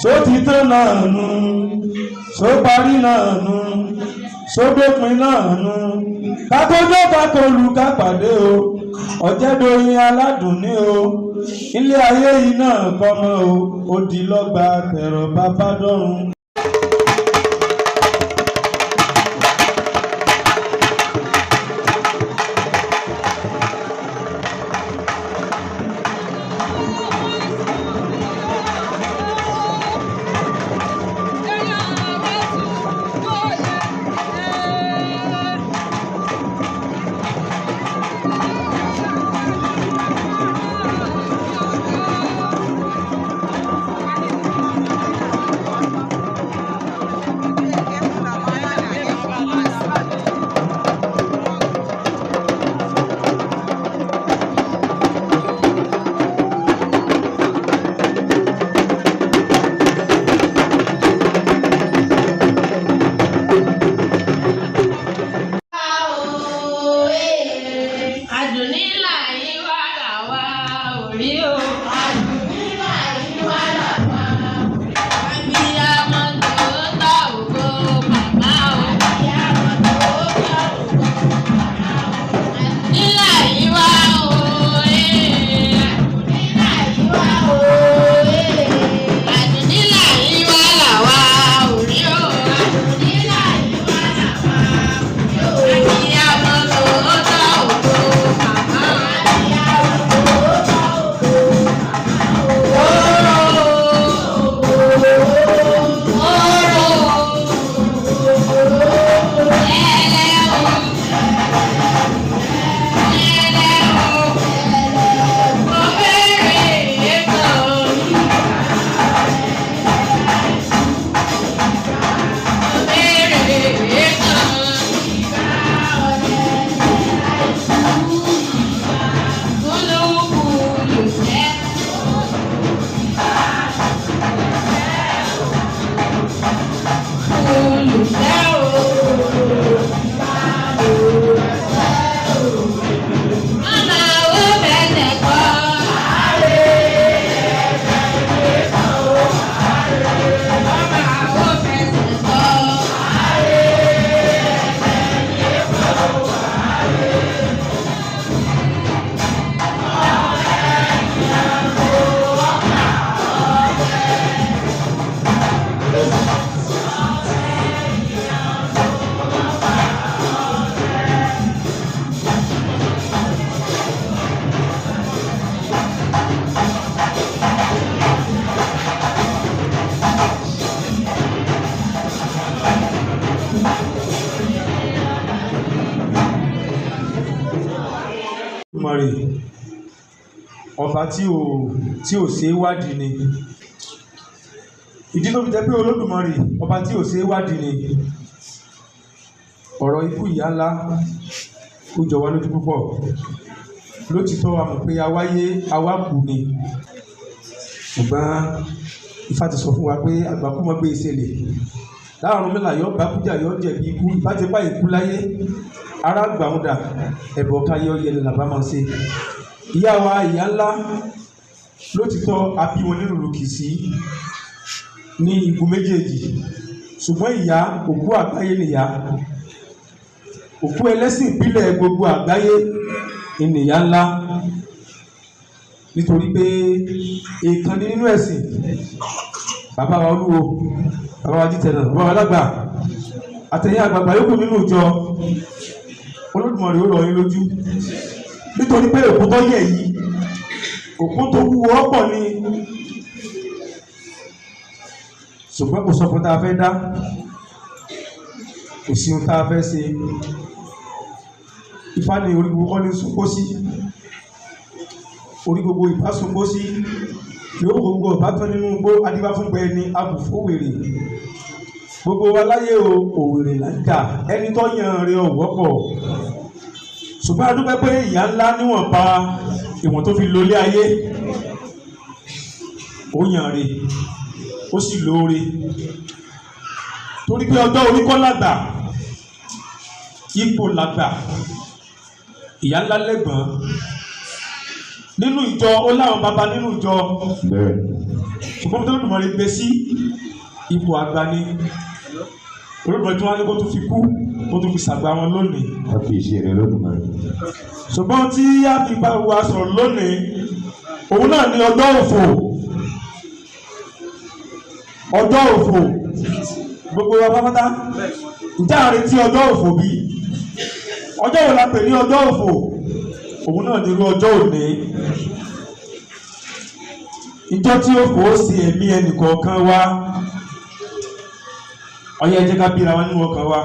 só ti tán náà nù só parí náà nù só dópin náà nù kátójọ́ kákòlù ká pàdé o ọ̀jẹ̀dọ̀yìn aládùn ní o ilé ayé yìí náà kọ́mọ o ó di lọ́gbà tẹ̀rọ bàbá dọ́run. Ọba tí ò ṣe wádìí ni ìdí tó fi jẹ́ pé Olódùmarè ọba tí ò ṣe wádìí ni ọ̀rọ̀ ikú ìyá ńlá ó jọ wá lójú púpọ̀ lótìtọ́ wa mọ̀ pé awáyé awákù ni ṣùgbọ́n Ifá ti sọ fún wa pé àgbàkú mọ́ gbé ìṣẹ̀lẹ̀ láàrùn mẹ́la yọ bákújà yọ jẹ̀bi ikú ìbájẹ́pá ìkú láyé ara gbàmúdà ẹ̀bọ̀ káyọ̀ yẹlẹ̀ làbá máa ṣe ìyá wa ìyá ńlá lótìtọ́ àbí wọn nínú lòkìsí ní igun méjèèjì ṣùgbọ́n ìyá òkú àgbáyé nìyá òkú ẹlẹ́sìn ìbílẹ̀ gbogbo àgbáyé ìnìyá ńlá nítorí pé ìkànnì nínú ẹ̀sìn bàbá wa Olúwo bàbá wa Jítẹ̀nà bàbá wa lágbà àtẹ̀yìn àgbàgbà yòókù nínú ìjọ Olódùmarè ó rọ̀ yín lójú nítorí pé òkú tó yẹ yìí òkú tó wúwo ọ̀pọ̀ ni ṣùgbọ́n kò sọ fún tá a fẹ́ dá kò sí ohun tá a fẹ́ ṣe Ifá ní orí gbogbo ní sunkó sí orí gbogbo ìbá sunkó sí yóò gbogbo ọba tán nínú gbó adíbá fún gbẹ ní abùfówèrè gbogbo wa láyé òwèrè láńkà ẹni tó yan rẹ ọ̀wọ́pọ̀ ṣùgbọ́n a dúpẹ́ pé ìyá ńlá níwọ̀nba ìwọ̀n tó fi lólé ayé ó yàn rè ó sì lóore torí pé ọjọ́ orí kọ́ làgbà ipò làgbà ìyá ńlá lẹ́gbọ̀n nínú ìjọ ó láwọn baba nínú ìjọ ṣùgbọ́n tó lùmọ̀ lè gbé sí ipò àgbà ni olóògbé tí wọ́n ní kó tún fi kú kó tún fi ṣàgbà wọn lónìí. wọ́n fi ṣe rẹ̀ lódùmọ̀. ṣùgbọ́n tí a fi bá wa sọ̀rọ̀ lónìí òun náà ni ọjọ́ òfò. ọjọ́ òfò gbogbo wa pátápátá ǹjẹ́ a retí ọjọ́ òfò bí? ọjọ́ wo la pè ní ọjọ́ òfò? òun náà ni irú ọjọ́ òní. ìjọ tí òfò ó sì ẹ̀mí ẹnìkọ̀ọ̀kan wa ọyẹ ẹ jẹ́ ká bíra wa nínú ọkàn wa.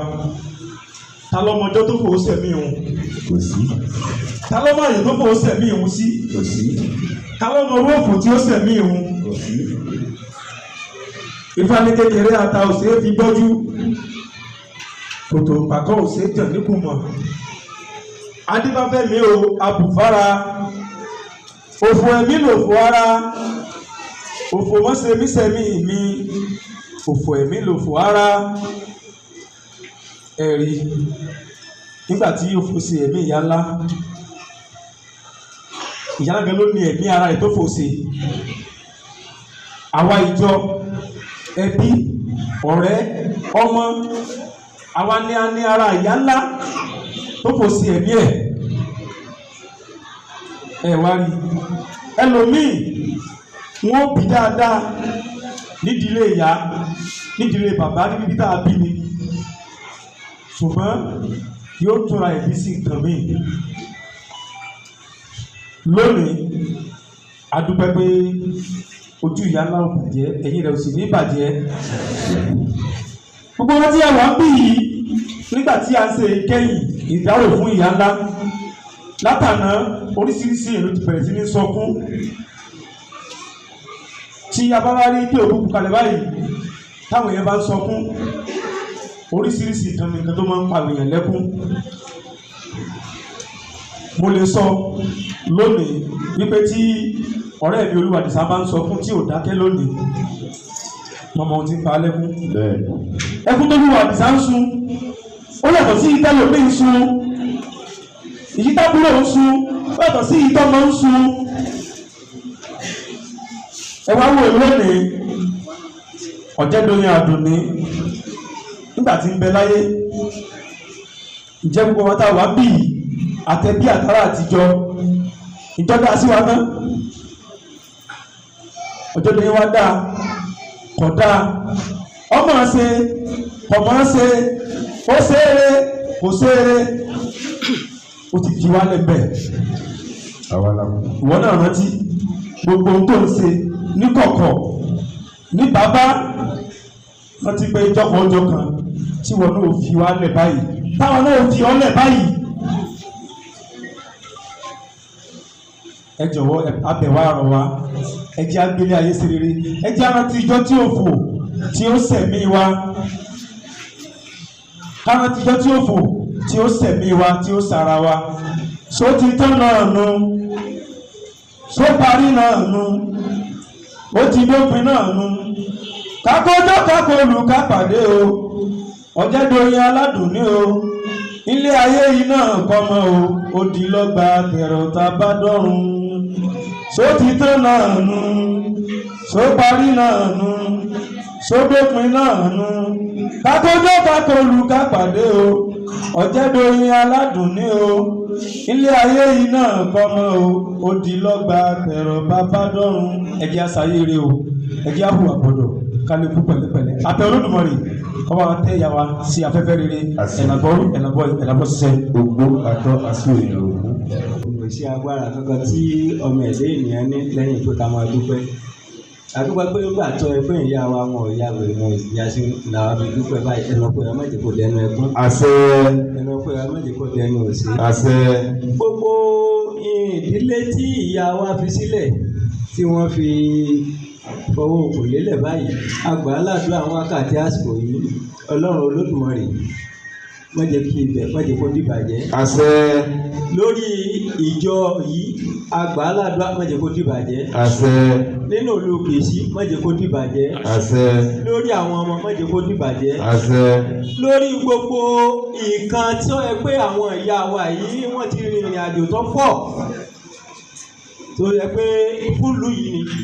ta ló mọ ọjọ́ tó fò ó sẹ̀mí òun? kò sí. ta ló mọ àyè tó fò ó sẹ̀mí òun sí? kò sí. ta ló mọ owó òfò tí ó sẹ̀mí òun? kò sí. Ifá ní kékeré ata òsè fi gbọ́jú kòtò pàkọ́ òsè tàn níkùn mọ̀ adébáfẹ́mi o abùfára òfò ẹ̀mí lòfò ara òfò mọ́sẹ̀mísẹ̀mí mi òfò ẹ̀mí lòfò ara ẹ̀rí nígbà tí òfò sí ẹ̀mí ìyá ńlá gan ló ní ẹ̀mí ara ẹ̀ tó fò sí àwa ìjọ ẹbí ọ̀rẹ́ ọmọ àwa ni a ní ara ìyá ńlá tó fò sí ẹ̀mí ẹ̀ wá rí ẹlòmíì wọ́n bí dáadáa nídìílé ìyá nídìílé bàbá níbi tá a bí ni ṣùgbọ́n yóò tóra ẹ̀bí sí nǹkan míì lónìí a dúpẹ́ pé ojú ìyá ńlá ò bàjẹ́ ẹ̀yìn rẹ̀ ò sì ní bàjẹ́. gbogbo wọn tí a wà ń bí yìí nígbà tí a ń ṣe kẹ́yìn ìdárò fún ìyá ńlá látàná oríṣiríṣi èrò ti bẹ̀rẹ̀ sí ní sọkún tí a bá wá rí pé òkú kalẹ̀ báyìí táwọn èèyàn bá ń sọkún oríṣiríṣi nǹkan tó máa ń pa èèyàn lẹ́kún. mo lè sọ lónìí wípé tí ọ̀rẹ́ mi Olúwadìsá bá ń sọ fún tí ò dákẹ́ lónìí mọmọ ohun tí ń pa lẹ́kún. ẹkún tó Olúwadìsá ń sun ó yàtọ̀ sí ìtẹ́lómi ń sun ìyítàbúrò ń sun ó yàtọ̀ sí ìtọ́mọ ń sun. ẹ wá wò lónìí Ọ̀jẹ̀dọ̀yìn Àdùnní nígbà tí ń bẹ láyé ìjẹ́ gbogbo wọn tá wà bí àtẹ̀bí àtàrà àtijọ́ ìjọba sí wa náà Ọ̀jẹ̀dọ̀yìn wa dáa kọ̀ dáa ọmọ ṣe ọmọ ṣe ó ṣeré kò ṣeré ó ti fi wá lẹ́bẹ̀ẹ́. ìwọ náà rántí gbogbo ohun tó ń ṣe ní kọ̀kọ̀ ní bàbá rántí pé ìjọpọ̀ ọjọ́ kan tí wọn náà fi wá lẹ̀ báyìí táwọn náà fi ọ́ lẹ̀ báyìí. ẹ jọ̀wọ́ abẹ̀wá àrọ̀ wa ẹ jẹ́ agbélé ayé sí rere ẹ jẹ́ arántí ìjọ tí ó fò tí ó sẹ̀mí wa kárántí ìjọ tí ó fò tí ó sẹ̀mí wa tí ó sara wa só ti tán náà nu só parí náà nu ó ti dópin náà nu kákójọ́ kákólù kápàdé o Ọ̀jẹ̀dọ̀yìn Aládùnní o ilé ayé yìí náà kọ́mọ o ó di lọ́gba tẹ̀rọ̀ tá a bá dọ́run só ti tán náà nu só parí náà nu só dópin náà nu kákójọ́ kákólù kápàdé o Ọ̀jẹ̀dọ̀yìn Aládùnní o ilé ayé yìí náà kọ́mọ o ó di lọ́gba tẹ̀rọ̀ bá bá dọ́run ẹ̀jẹ̀ àṣàyèrè o ẹ̀jẹ̀ àhùwà gbọ́dọ̀ kálukú pẹ̀lẹ́pẹ̀lẹ́ àtẹ Olódùmarè kọ́ bá tẹ ìyá wa sí afẹ́fẹ́ rere ẹ̀nàbọ̀ ṣiṣẹ́. gbogbo àtọ́ àsúwèé òkú. kò sí agbára kankan tí ọmọ ẹ̀dẹ́ ènìyàn ní lẹ́yìn pé ká máa dúpẹ́ àdúpẹ́ pé nígbà tó ẹ pé ìyá wa wọn ò yá wèrè wọn ìyá sí làwọn fi dúpẹ́ báyìí ẹnu pé ọmọ ìdìbò dẹnu ẹkún. àṣẹ. ẹnu pé ọmọ ìdìbò dẹnu òsì. àṣẹ. gbogbo ìdílé tí ìyá wa fi sílẹ̀ tí wọ́n fi fọwọ́ òkú lélẹ̀ báyìí àgbà aládùúgbò àwọn wákàtí àsìkò yìí Ọlọ́run Olódùmarè má jẹ́ kí ibẹ̀ má jẹ́ kó dìbàjẹ́. àṣẹ. lórí ìjọ yìí àgbà aládùúgbò má jẹ́ kó dìbàjẹ́. àṣẹ. nínú olùkèsí má jẹ́ kó dìbàjẹ́. àṣẹ. lórí àwọn ọmọ má jẹ́ kó dìbàjẹ́. àṣẹ. lórí gbogbo nǹkan tí ó yẹ pé àwọn ìyá wa yìí wọ́n ti rìnrìn àjò tó pọ̀ tó yẹ pé fúlù yìí ni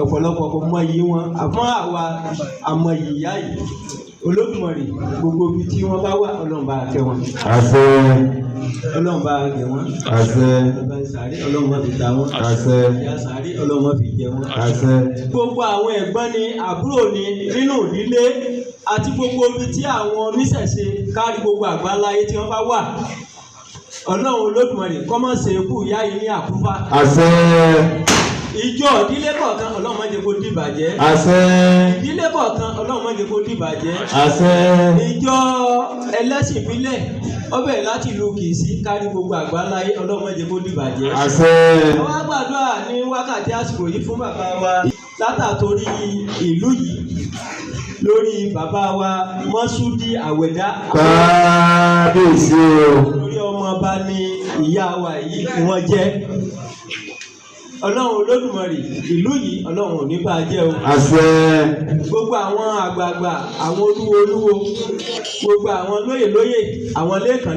ọ̀pọ̀lọpọ̀ kò mọ iyì wọn àmọ́ àwa àmọ́ ìyá yìí Olódùmarè gbogbo ibi tí wọ́n bá wà Ọlọ́run bá kẹ́ wọn. àṣẹ. Ọlọ́run bá gẹ̀ wọ́n. àṣẹ. Ọba sàárè Ọlọ́run má fi ta wọ́n. àṣẹ. Ìyá sàárè Ọlọ́run má fi jẹ wọ́n. àṣẹ. Gbogbo àwọn ẹ̀gbọ́n ni àbúrò ni nínú ìdílé àti gbogbo ibi tí àwọn oníṣẹ̀ṣe kárí gbogbo àgbáláyé tí wọ́n bá wà. Ọlọ́run Olódùmarè kó má ṣe ikú ìyá yìí ní àkúfà. àṣẹ. Ìjọ ìdílé kọ̀ọ̀kan Ọlọ́run má jẹ́ kó dìbàjẹ́. àṣẹ. Ìdílé kọ̀ọ̀kan Ọlọ́run má jẹ́ kó dìbàjẹ́. àṣẹ. Ìjọ ẹlẹ́sìn ìbílẹ̀ ó bẹ̀rẹ̀ láti ìlú Kìsì kárí gbogbo àgbáláyé Ọlọ́run má jẹ́ kó dìbàjẹ́. àṣẹ. Àwọn àgbàdua ní wákàtí àsìkò yìí fún bàbá wa látàtorí ìlú yìí lórí bàbá wa Mọ́súdí Àwẹ̀dá. kábíyèsí o. Lórí ọmọ ọba ní ìyá wa yìí ni wọ́n jẹ́. Ọlọ́run Olódùmarè ìlú yìí Ọlọ́run ò ní bá jẹ́ o. àṣẹ. Gbogbo àwọn àgbààgbà àwọn olúwo gbogbo àwọn lóyè àwọn lẹ́ẹ̀kan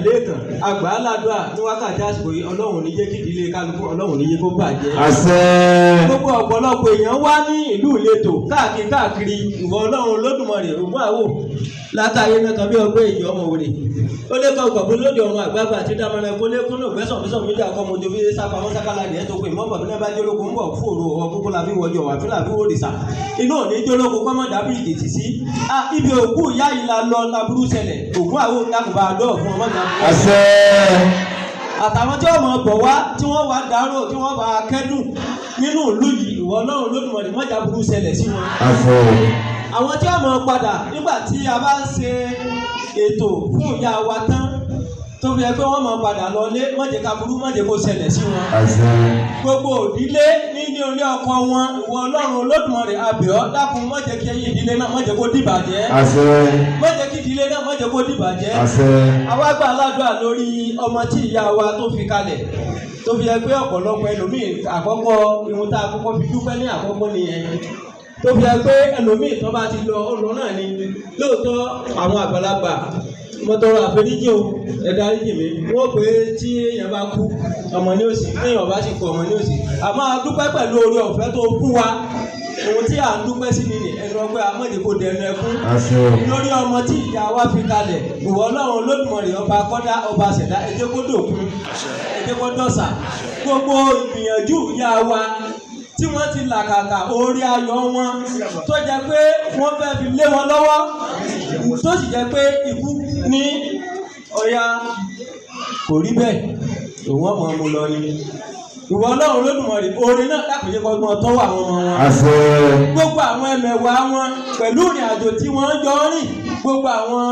àgbà aládùá ní wákàtí àsìkò yìí Ọlọ́run ò ní jẹ́ kí ìdílé kálukú Ọlọ́run ò ní jẹ́ kó bàjẹ́. àṣẹ. Gbogbo ọ̀pọ̀lọpọ̀ èèyàn wá ní ìlú ìletò káàkiri ìwọ Ọlọ́run Olódùmarè ògùn àwò látàyé náà kan bí ọgbẹ́ ìjọ ọmọ òwúrẹ̀ ó lé kọ́ gbọ̀gbọ́ lóde ọ̀run àgbààgbà àti dámọ̀ràn kó lé kúnnù gbẹ́sàn méjì àkọ́ mojú bí sápá wọn sákàlà dẹ̀ tó pé mọ́bọ̀ bí náà bá jólógun ń bọ̀ fòrò ọ̀ gbogbo la fi wọjọ wà fílà fi wòrìṣà inú òní jólógun kọ́mọ̀ dábì ìdètì sí ibi òkú ìyá yìí la lọ laburú ṣẹlẹ̀ ògùn àwọn òǹdàkùnbà àdó fún ọmọ ìjà àṣẹ. àtàwọn tí wọ́n mọ̀ bọ̀ wá tí wọ́n wá dárò tí wọ́n bá kẹ́dùn nínú ìlú yìí ìwọ Ọlọ́run Olódùmarè mọ́jà burú ṣẹlẹ̀ sí wọn. àṣẹ. Àwọn tí wọ́n mọ̀ padà nígbà tí a bá ṣe ètò fún ìyá wa tán tó fi ẹgbẹ́ wọn mọ̀ padà lọlé mọ̀jẹ̀ ká burú mọ̀jẹ̀ kó ṣẹlẹ̀ sí wọn. àṣẹ. Gbogbo òdílé ní orí ọkọ wọn ìwọ Ọlọ́run Olódùmarè abẹ́ọ́ dákun mọ̀jẹ̀ kí ẹyìn ìdílé náà mọ̀jẹ̀ kó dìbàjẹ́. àṣẹ. Mọ̀jẹ̀ kí ìdílé náà mọ̀jẹ̀ kó dìbàjẹ́. àṣẹ. Àwa gbà aládùá lórí ọmọ tí ìyá wa tó fi kalẹ̀ tó fi ẹgbẹ́ ọ̀pọ̀lọpọ̀ ẹlòmíì àkọ́kọ́ ìhun tá a kọ́kọ́ fi dúpẹ́ ní àkọ́kọ́ nìyẹn tó fi ẹgbẹ́ ẹlòmíì tó bá ti lọ ọ̀nà náà ni lóòótọ́ àwọn àgbàlagbà mọ́tọ́rọ̀ àforíjì o ẹ̀dá ríjì mi wọ́n pé tí èèyàn bá kú ọmọ ní òsì téèyàn bá sì kú ọmọ ní òsì àmọ́ a dúpẹ́ pẹ̀lú oore ọ̀fẹ́ tó fún wa ohun tí à ń dúpẹ́ sí ni ẹnu ọgbẹ́ amọ̀dékò dẹnu ẹkún lórí ọmọ tí ìyá wa fi kalẹ̀ ìwọ Ọlọ́run Olódùmarè ọba kọ́dá ọba ṣẹ̀dá ẹ jẹ́ kó dòkun ẹ jẹ́ kó dọ̀sà gbogbo ìgbìyànjú ìyá wa tí wọ́n ti làkàkà orí ayọ̀ wọn tó jẹ́ pé wọ́n fẹ́ fi lé wọn lọ́wọ́ tó sì jẹ́ pé ikú ní ọ̀yà kò rí bẹ́ẹ̀ òun ọmọ mu lọ ni ìwọ Ọlọ́run Olódùmarè orin náà lápèjẹ kọgbọn tọwọ́ àwọn ọmọ wọn gbogbo àwọn ẹmẹ̀wà wọn pẹ̀lú ìrìn àjò tí wọ́n jọ rìn gbogbo àwọn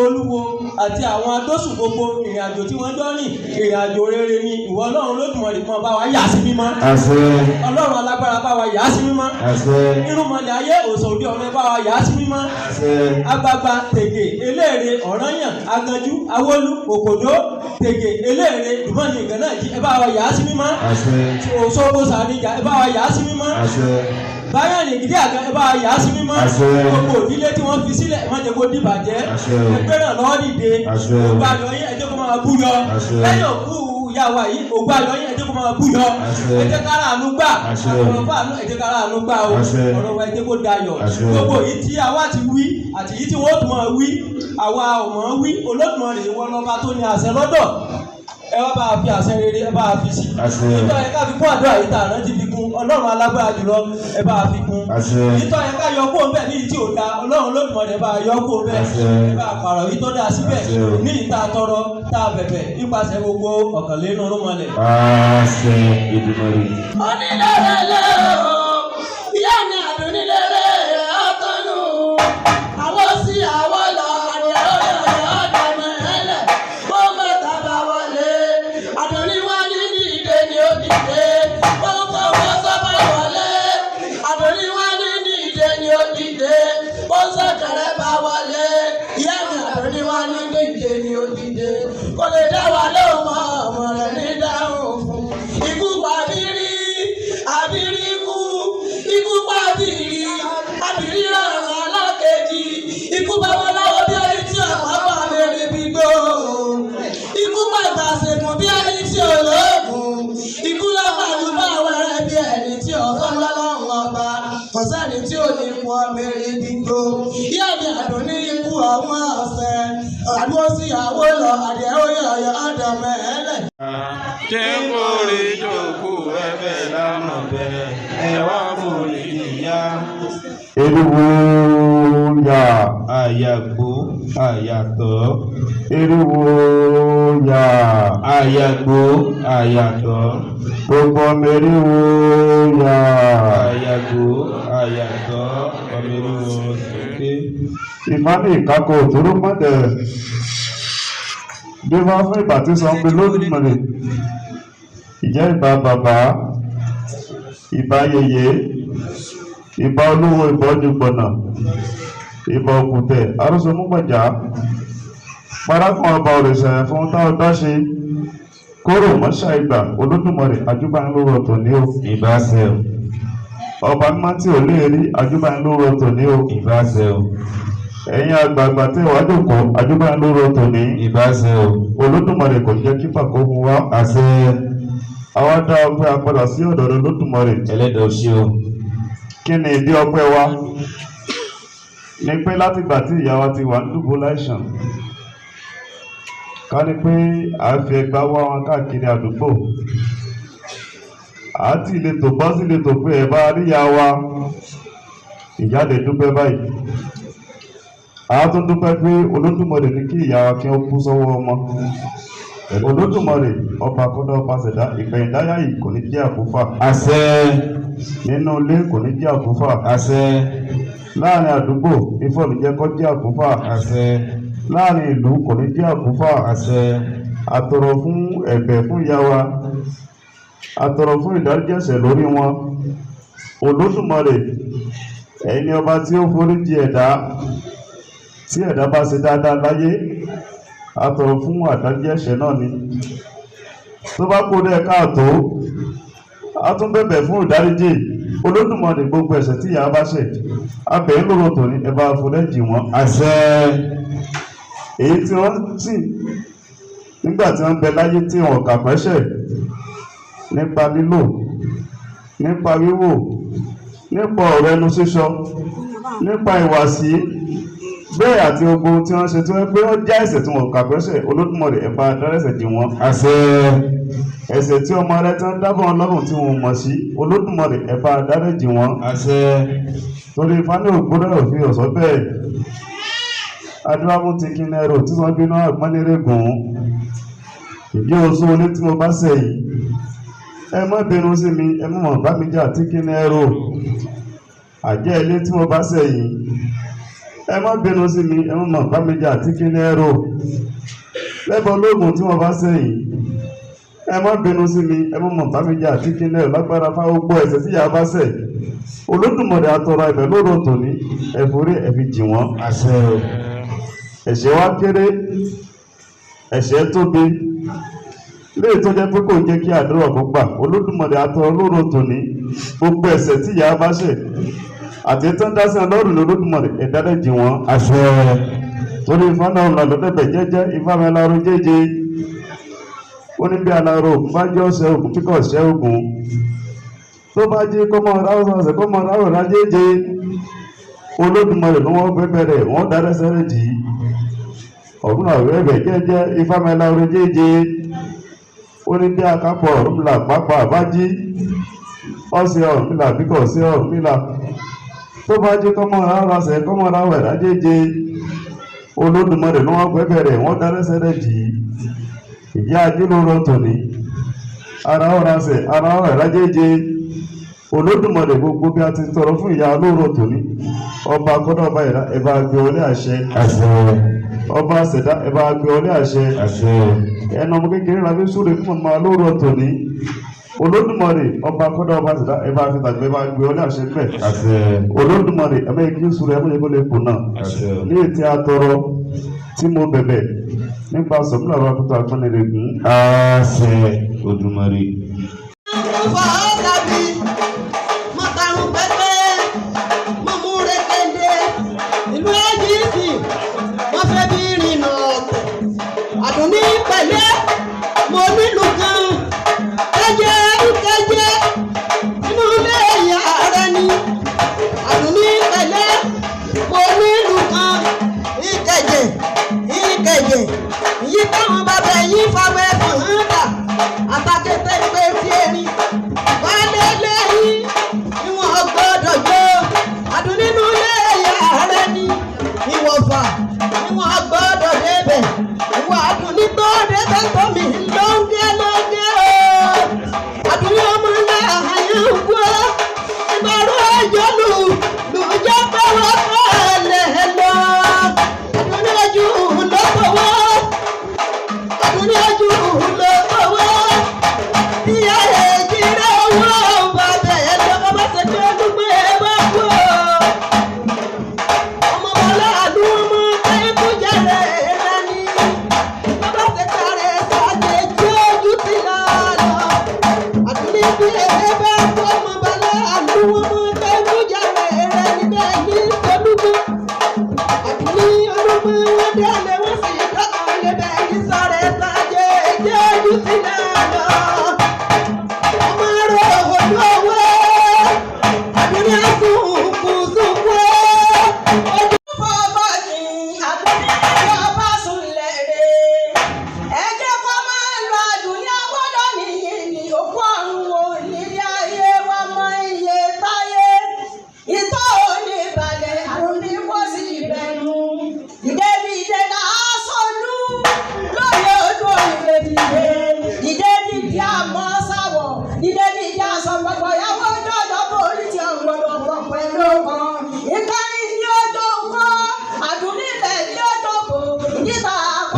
olúwo àti àwọn adósùn gbogbo ìrìn àjò tí wọ́n jọ rìn ìrìn àjò rere ni ìwọ Ọlọ́run Olódùmarè kan bá wa yà sí mímọ́ Ọlọ́run alágbára bá wa yà sí mímọ́ irúnmọlẹ̀ ayé òsòdì ọ̀rẹ́ bá wa yà sí mímọ́ agbagba tègè eléèrè ọ̀ranyàn aganjú awólú òkòdó tègè eléèrè ìbọnì ìgànnà jí ẹ bá wa yà sí mímọ́ òṣogbo sàníjà ẹ bá wa yà sí mímọ́ báyọ̀ ní gidi àgbà ẹ bá wa yà sí mímọ́ gbogbo òdílé tí wọ́n fi sílẹ̀ má jẹ́ kó dìbàjẹ́ ẹgbẹ́ náà lọ́wọ́ dìde ògbà ayọ̀ yín ẹ jẹ́ kó máa bú yọ lẹ́yìn òkú ìyá wa yìí ògbà ayọ̀ yín ẹ jẹ́ kó máa bú yọ ẹ jẹ́ kára àánú gbà ọ̀rọ̀ bá àánú ẹ jẹ́ kára àánú gbà o ọ̀rọ̀ wa ẹ jẹ́ kó dayọ̀ gbogbo yìí tí àwa ti wí àti yìí tí wọ́n tún máa wí àwa ò mọ̀ wí Olódùmarè ìwọ lọ́ba tó ní àṣẹ lọ́dọ̀ ẹ wá bá a fi àṣẹ rere ẹ bá a fi sí ìtọ́ ẹ ká fi kún àdúrà yìí tààrà ti fi kún Ọlọ́run alágbára jùlọ ẹ bá a fi kún ìtọ́ ẹ ká yọ kó bẹ́ẹ̀ ní ìtì òda Ọlọ́run Olódùmarè ẹ bá a yọ kó bẹ́ẹ̀ ẹ bá a pààrọ̀ yìí tó dáa síbẹ̀ ní ìta tọrọ tá a bẹ̀bẹ̀ nípasẹ̀ gbogbo ọ̀kànlénú rúmọlẹ̀. àṣẹ Èdùmàrè. onílẹ̀rẹ̀lẹ̀ o ìyá mi àdúnilẹ̀rẹ̀ ọ̀tọ̀nù àwọn sí àwọn lọ kò lè dá wa lóhùn ọmọ rẹ̀ ní dáhùn fún ikú pa abiri abiri ikú pa abiri ràn alákejì ikú bá wọn lọ́wọ́ bí ẹni tí ọ̀pá bá bẹ̀rẹ̀ bí gbó ikú pa ìgbàsẹ̀kùn bí ẹni tí olóògùn ikú lọ́pàá ló bá wẹ̀rẹ̀ bí ẹni tí ọ̀sán lọ́lọ́run ọba. mẹ́rin dídó ìyá mi àdùn ní ikú àwọn ọ̀sẹ̀ àdúró sí àwọ̀ lọ àdìẹ oyè ọ̀yọ́ ọ̀dọ̀ mẹ́lẹ̀. Tí ń borí jòkó ẹ̀bẹ̀ lánàá bẹ́ẹ̀ ẹ̀wá borí ìyá. Eriwo ya Àyàgbó àyàtọ̀. eriwo ya Àyàgbó àyàtọ̀. gbogbo ọmọ eriwo ya Àyàgbó àyàtọ̀. Ọmọ eriwo sókè. ìmánì ìkákò òtúrú mọ́tẹ̀ bí wọ́n fún ìgbà tí sọ pé lódìmọ̀lẹ̀ ìjẹ́ ìbá bàbá ìbá yèyé ìbá olówó ìbá ojúgbọ̀nà ìbá òkùtẹ̀ arúsọmúgbàjá parákan ọba òrìṣà fún táwọn dáṣe kóró mọ́ṣá ìgbà Olódùmarè àjúbà ń lóró ọ̀tọ̀ ní o Ìbáṣẹ o. ọba mímọ́ tí ò léèrí àjúbà ń lóró ọ̀tọ̀ ní o Ìbáṣẹ o. ẹ̀yin àgbààgbà tí wàá jòkó àjúbà ń lóró ọ̀tọ̀ ní Ìbáṣẹ o. Olódùmarè kò jẹ́ kí pàkó mu wá Àṣẹ àwa dá ọpẹ́ apádà sí ọ̀dọ̀ rẹ̀ Olódùmarè. ẹlẹ́dàá ṣe o. Kí ni ìdí ọpẹ́ wa ní pé látìgbà tí ìyá wa ti wà ń dùbò láìsàn ká ní pé à ń fi ẹgbà wá wọn káàkiri àdúgbò àti ìletò bọ́ sí ìletò pé ẹ̀ bá ríyá wa ìjáde dúpẹ́ báyìí a tún dúpẹ́ pé Olódùmarè ní kí ìyá wa kí ó kú sọ́wọ́ ọmọ Olódùmarè ọba kọ́dọ̀ ọba ṣẹ̀dá ìgbẹ̀yìndáyà yìí kò ní jẹ́ àkúfà Àṣẹ nínú ilé kò ní jẹ́ àkúfà àṣẹ láàrin àdúgbò ifọ̀ ní jẹ́ kó jẹ́ àkúfà àṣẹ láàrin ìlú kò ní jẹ́ àkúfà àṣẹ àtọ̀rọ̀ fún ẹ̀bẹ̀ fún ìyá wa àtọ̀rọ̀ fún ìdáríjì ẹ̀ṣẹ̀ lórí wọn Olódùmarè ẹni ọba tí ó foríjì ẹ̀dá tí ẹ̀dá bá ṣe dáadáa láyé àtọ̀rọ̀ fún àdáríjì ẹ̀ṣẹ̀ náà ni tó bá kó dẹ́ káàtó a tún bẹ̀bẹ̀ fún ìdáríjì Olódùmarè gbogbo ẹ̀ṣẹ̀ tí ìyá bá ṣẹ̀ abẹ́ lóró tòní ẹ bá foríjì wọn àṣẹ èyí tí wọ́n sì nígbà tí wọ́n bẹ láyé tí wọ́n kà pẹ́ṣẹ̀ nípa lílò nípa wíwò nípa ọ̀rọ̀ ẹnu sísọ nípa ìwàsí bẹ́ẹ̀ àti ogun tí wọ́n ṣe tí wọ́n pé wọ́n já ẹ̀ṣẹ̀ tí wọ́n kà pẹ́ṣẹ̀ Olódùmarè ẹ bá dárẹ́ṣẹ̀ jì wọ́n àṣẹ ẹ̀ṣẹ̀ tí ọmọ rẹ tí wọ́n dábọ̀ ọlọ́run tí wọ́n mọ̀ sí Olódùmarè ẹ bá dárẹ́jì wọ́n àṣẹ torí fani ògbódò òfin ọ̀sọ́ bẹ́ẹ̀ adúláwọ̀ ti kí nẹ́rọ tí wọ́n bínú àgbọ́nirégùn ìdí oṣù olé tí mo bá ṣẹ̀ yìí ẹ má bínú sí mi ẹ mọ̀ bá mi jà tí kí nẹ́rọ àjẹ́ ilé tí mo bá ṣẹ̀ yìí ẹ má bínú sí mi ẹ mọ̀ bá mi jà tí kí nẹ́rọ lẹ́bọ̀ lóògùn tí mo bá ṣẹ̀ yìí ẹ má bínú sí mi ẹ mọ̀ bá mi jà tí kí nẹ́rọ lágbára fáwọn gbọ́ ẹ̀ṣẹ̀ tí ìyá bá ṣẹ̀ Olódùmarè àtọrọ ẹ̀bẹ̀ lóró tòní ẹ̀fọ́rí ẹ̀fi jì wọ́n àṣẹ o. ẹ̀ṣẹ̀ wa kéré ẹ̀ṣẹ̀ tóbi léè tó jẹ́ pé kò jẹ́ kí àdúrà kó gbà Olódùmarè àtọrọ lóró tòní gbogbo ẹ̀ṣẹ̀ tí ìyá bá ṣẹ̀ àti tó ń dá sí ọlọ́run Olódùmarè ẹ̀dárẹ́jì wọn àṣẹ torí Ifá náà lọ lọ́dẹ̀bẹ̀ jẹ́jẹ́ Ifá mi aláró jẹ́jẹ́ ó ní bí aláró ògùn bá jẹ́ ọ̀sẹ̀ ògùn kíkọ̀ ọ̀sẹ̀ ògùn tó bá jí kó mọ ráwọ̀ ọ̀sẹ̀ kó mọ ráwọ̀ rájẹ́jẹ́ Olódùmarè ló wọ́n fẹ́ bẹ̀rẹ̀ wọ́n dárẹ́sẹ̀ rẹ̀ dì í ọ̀gbun àwẹ̀ ẹ̀bẹ̀ jẹ́jẹ́ Ifá mi aláró jẹ́jẹ́ ó ní bí akápọ̀ Ọ̀rúnmìlà pápá àbájí ọ̀sẹ̀ Ọ̀rúnmìlà bíkọ̀ ọ̀sẹ̀ Ọ̀rúnmìlà tó bá jí kó mọ ráwọ̀ ọ̀sẹ̀ kó mọ ráwọ̀ rájẹ́jẹ́ Olódùmarè ló wọ́n fẹ́ bẹ̀rẹ̀ wọ́n dárẹ́sẹ̀ rẹ̀ dì í ìyá ajílóró tòní ara ọ̀rasẹ̀ ara ọ̀rẹ́ rájẹ́jẹ́ Olódùmarè gbogbo bí a ti tọrọ fún ìyá olóró tòní ọba kọ́dọ̀ ọba ìlà ẹ bá gbé wọlé àṣẹ àṣẹ ọba àṣẹdá ẹ bá gbé wọlé àṣẹ àṣẹ ẹnu ọmọ kékeré la fi súre fún ọmọ olóró tòní Olódùmarè ọba kọ́dọ̀ ọba àṣẹdá ẹ bá fi tàgbé ẹ bá gbé wọlé àṣẹ bẹ́ẹ̀ àṣẹ Olódùmarè ẹ bá kí súre ẹ bá yẹ kó lè kù náà àṣẹ ní ètí àtọrọ tí mo bẹ̀bẹ̀ nípa sọ̀mùnà ọ̀rọ̀ àkótó àpọ́nlẹ̀gùn àṣẹ Olódùmarè. Àdùnní pẹ̀lẹ́ mo nílùú kan kẹ́jẹ́ nínú ilé ìyá rẹ ni Àdùnní pẹ̀lẹ́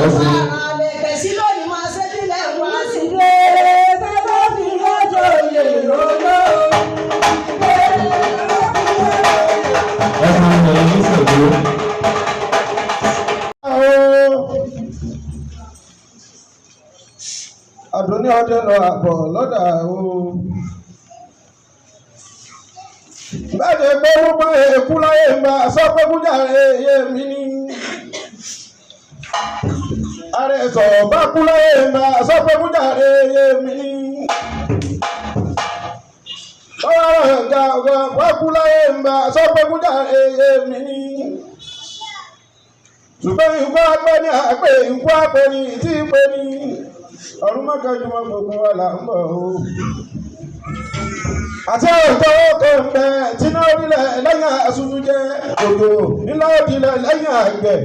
àlẹ̀kẹ̀ sí lónìí máa ṣe sílẹ̀ wá sí ilé bàbá fi lọ́jọ́ yè lọ́jọ́. Àdùnní ọdẹ lọ àbọ̀ lọ́dà o. Bẹ́ẹ̀ pé wọ́n èkú láyé ń bá aṣọ pé kújàre yé mi ní. Ààrẹ sọ̀rọ̀ bá kú láyé ń bá aṣọ pé kújàre yé mi ní. Ọ̀rọ̀ ẹ̀ka ọ̀gá bá kú láyé ń bá aṣọ pé kújàre yé mi ní. Ṣùgbọ́n ikú apẹ́ ní àpè ikú apẹ́ ní ìtì ìpè ní. Ọ̀run mọ́kànjú mọ́ gbogbo wa là ń bọ̀ o. Àti ọ̀tọ̀ tó ń bẹ tí náà nílẹ̀ lẹ́yìn àṣùjú jẹ́ òjò nílẹ̀ òdìlẹ̀ lẹ́yìn àgbẹ̀.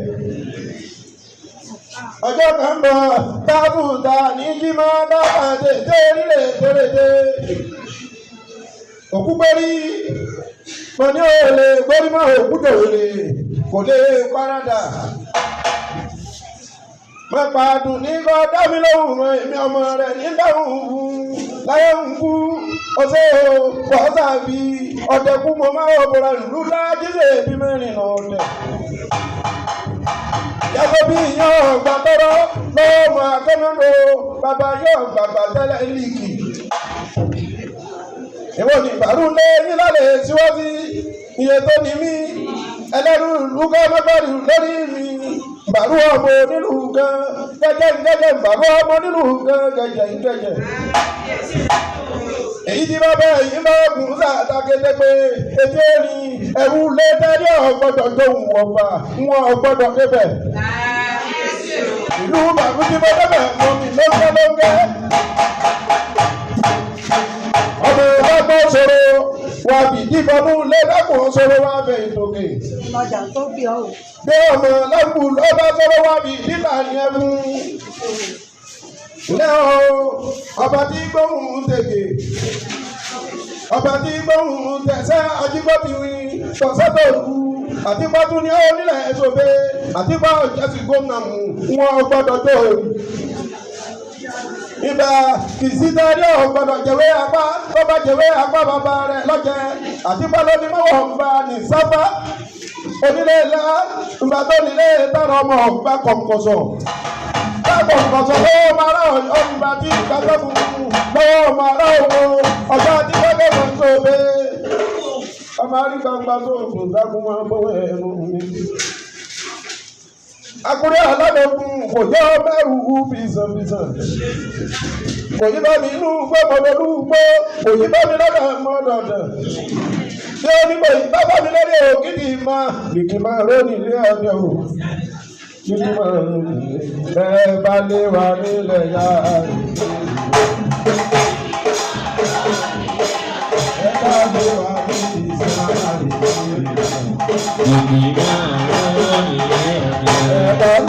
Ọjọ́ kan bọ̀ tábùtà ní kí máa dábàdé tẹ́rílẹ̀ tẹ́rẹ̀tẹ́. Òkú gbérí mo ní òòlè gbérí mọ́ òkú dòwòlè kò lè paradà. Mọ̀pá dùn ní kọ́ dábí lóhùn mọ́ èmi ọmọ rẹ̀ ní dáhùn láyé ń kú ọ̀sẹ̀ wọ́sà bí ọ̀dẹ̀kú mo máa wọ̀ bọ̀rọ̀ lù lájíṣẹ́ bí mẹ́rin náà ọ̀dẹ̀. Yàtọ̀ bí ìyàn ọ̀gbà tọ́rọ́ lọ́wọ́ mọ́ akẹ́mọ́dọ̀ bàbá yóò gbàgbà tẹ́lẹ̀ líìkì. Èwo ni ìbàrú lé nílàlẹ̀ síwájú iye tó ní mí ẹlẹ́rú lúgọ́ mẹ́fàrí lórí mi. Bàrú ọmọ nílùú gan gẹ́gẹ́ bàrú ọmọ nílùú gan gẹ́gẹ́. Èyí tí bá bẹ́ẹ̀ yìí máa gùn sáàtà kété pé etí ẹni ẹ̀rù lé tẹ́lẹ̀ ọ̀gbọ́dọ̀ jóhùn ọ̀fà wọn ọ̀gbọ́dọ̀ débẹ̀. Ìlú bàbú tí mo débẹ̀ mọ́ mi lọ́gẹ́. Ọmọ ọgbọ́n sọ̀rọ̀ wà bí díbọnú lẹ́dàkùn sọ̀rọ̀ wà bẹ̀ ìtòkè. Ọjà tó bí ọ. Bí ọmọ lẹ́kùn lọ́ba sọ̀rọ̀ wà bí dídà ní ẹ̀mú. Lẹ́hìn ọba tí gbóhùn tètè. Ọba tí gbóhùn tẹ̀sẹ̀ ajígbọ́bìnrin tọ̀sẹ̀tọ̀rù àti pátú ní onílẹ̀ ẹ̀ṣọ́bẹ̀ àti bá ọ̀jẹ̀sì gómìnà mú wọn gbọ́dọ̀ tó ibà kìsítẹ́rì ọ̀gbọ́dọ̀ jẹ̀wé apá tó bá jẹ̀wé apá bàbá rẹ̀ lọ́jẹ̀ àti bálọ́ni mọ́wọ́ ń bá ní sáfá onílé ńlá ìgbà tó nílé tọrọ ọmọ ọgbà kọ̀ǹkọ̀sọ̀ kọ̀ǹkọ̀sọ̀ lọ́wọ́ máa rà ọ̀gbà tí ìgbà tó kù lọ́wọ́ máa rà ọ̀gbà tí gbẹ́gbẹ́ mọ̀ tó bẹ́ẹ̀ ọmọ àríkàǹgbà tó kù dákun máa bọ́wọ́ ẹ̀rù mi. Akúrẹ́ aládọ́kùn kò yọ mẹ́rù bìsànbìsàn. Kò yí bá mi inú gbọ́ mọ́dọ̀lú gbọ́, kò yí bá mi lọ́dọ̀ mọ́dọ̀dọ̀. Ṣé o ní kò yí bá mi lórí òkìtì máa kìkì máa rónì ilé ọjọ́ o? Kìkì máa rónì ilé ẹ bá lé wa nílẹ̀ yá. Ẹ bá lé wa nílẹ̀ ìsẹ́láàrí. Kìkì máa rónì ilé